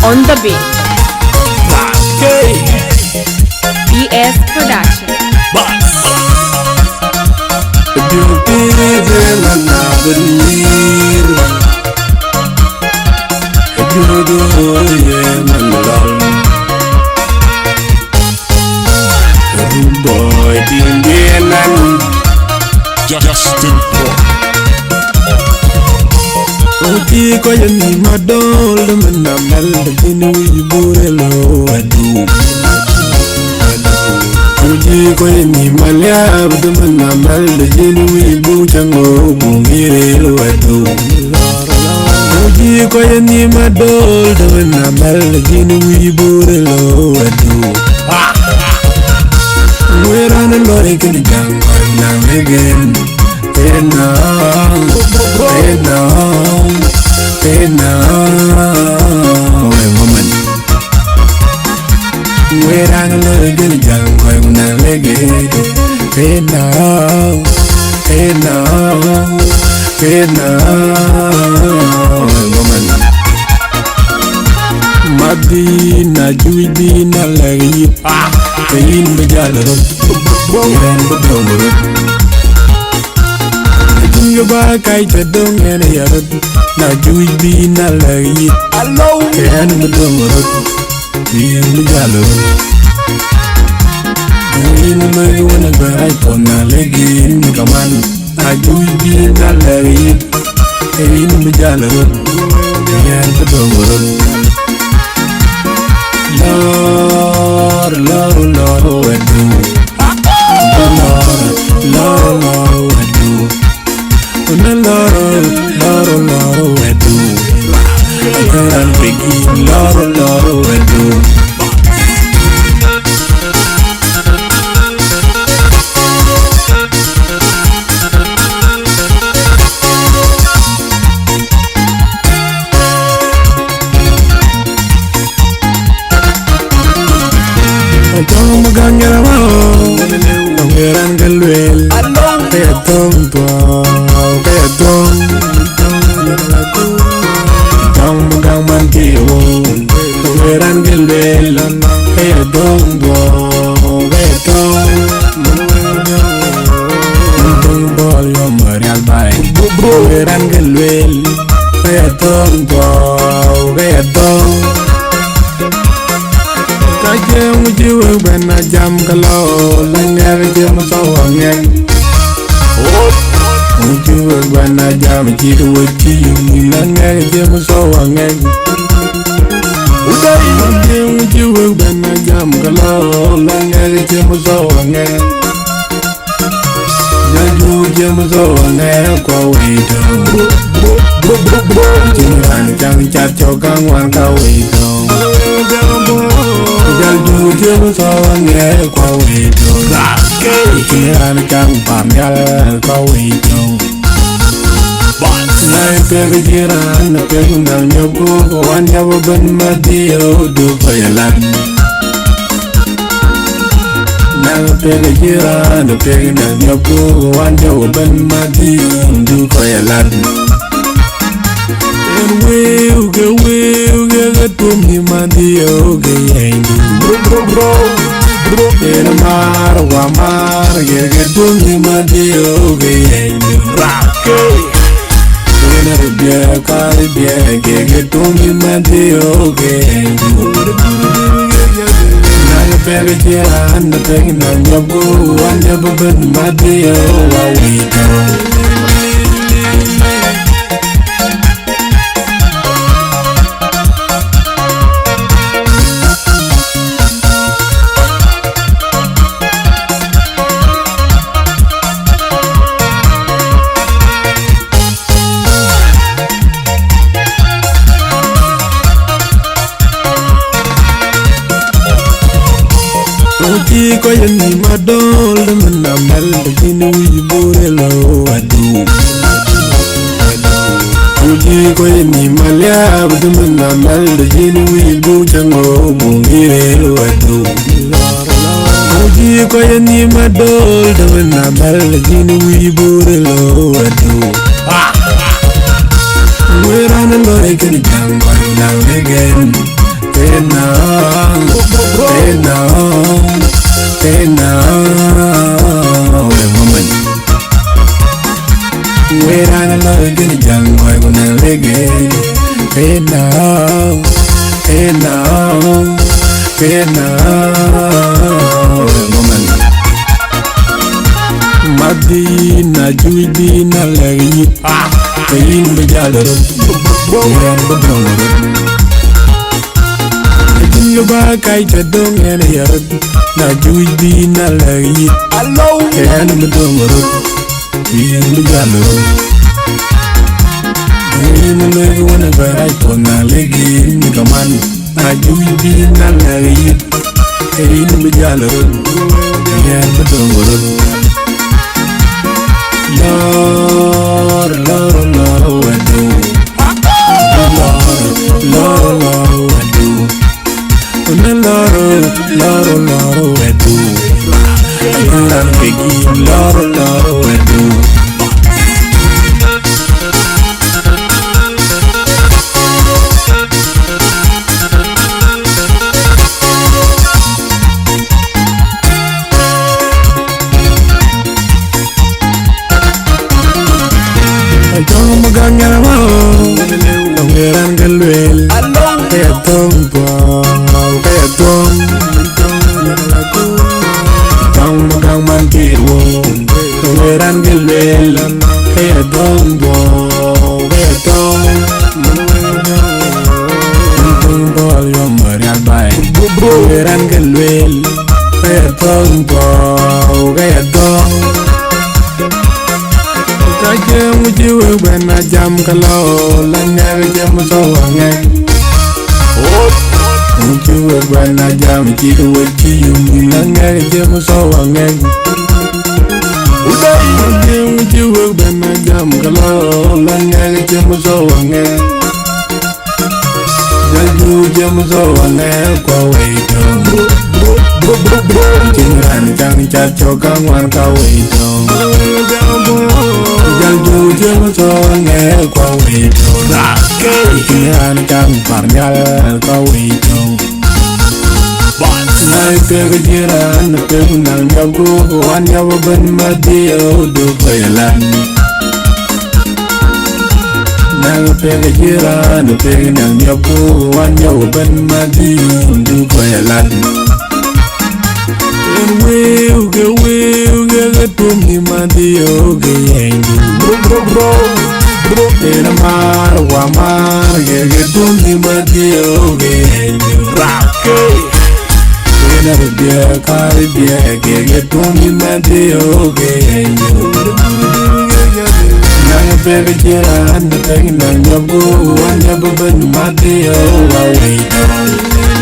on the beat. PS Production. Justin Oti ko yani madol na mel binu iburelo adu Oti ko yani malia na mel binu ibu chango bungirelo adu Oti ko yani madol na mel binu iburelo adu We're on a lorry can the gang now again. Hey now, hey woman. We're on a lorry can the gang now again. Hey now, hey woman. Madina, Juidina, like Kayin Bajalaro, Yan Badomaro. I think about Kaita Dong and a yard. Now Juidina, like Allo, Yan Badomaro, Yan Bajalaro. In the way when I go right on a leg in the command, I Juidina, like Kayin Bajalaro, Yan Badomaro. Lord, Lord, Lord, I do. Lord, Lord, Lord, I do. Lord, Lord, Lord, I do. I can't begin. Lord, Lord, I do. Don't gang it around. Don't get angry. Kaya don't go. Kaya don't gang man kiyo. Don't get angry. Kaya don't go. Kaya don't ball your marial bay. Don't get angry. Kaya don't go. Kaya don't. Jam with you when I jam kalo, langar jam so angin. Would you when I jam with you, langar jam so angin. Would you when I jam kalo, langar jam so angin. Jaju jam so angin, go wait. Jiran jang chat chokang wan ka wait. Jaju jam so angin, go wait. Jiran jang pamyal ka wait. Lai peg jiran peg nang nyobu wan yabu ben madio du payalan. Nang peg jiran peg nang nyobu wan yabu ben madio du payalan. Get to me, my dear, get in a mar, get to me, my dear, get to me, my dear, now you better get on the thing, and you go, and never been my dear, while we go. Ko yani madol na mel binu iburelo adu. Uji ko yani malia na mel binu ibu chango bungirelo adu. Uji ko yani madol na mel binu iburelo adu. We're on a lorry can jam now again. we ran a lot in a young boy when I reggae. Hey now, hey now, hey now, woman. Madina, Juidina, Larry, Pain the Jallo, the Donor. Your back, I don't get a yard. Now, Juidina, Larry, alone, and the Donor, being the Jallo. I'm going to write on a leg in the command. Now, Juidina, Larry, and the Jallo, and the Donor. Lord, Lord, Lord, I do. Lord, Lord, Lord, I do. Lord, Lord, Lord, I do. I'm begging, Lord, Lord, I do. Don't magang yang mau, longeran galwel, kayak tong bau, kayak tong, tong magang mantirwo, longeran galwel, kayak tong bau, kayak tong, tong bau yang merial baik, longeran galwel, kayak tong bau, kayak tong. Jam you when I jam kalo langa jam so angay. You when I jam you with you langa jam so angay. You when I jam kalo langa jam so angay. You jam so angay kwa wait. Jingan jang chat chokang wan ka wait. Jalju jeng so nghe qua vị tròn Kinh an căng phản nhal qua vị tròn Nay kê cái chia ra nụ kê của nàng nhau cô Anh nhau bên mà tiêu được về lần Nàng kê cái chia ra nụ kê của nàng nhau cô Anh nhau bên mà tiêu được về lần Cái tùm đi mà tiêu cái anh bro Tena mar wa mar Cái tùm đi mà tiêu cái anh Tena bia kari bia Cái tùm đi mà tiêu cái anh Nàng phê cái chia ra anh Nàng nhập cô Anh nhập bên mà tiêu Wa wait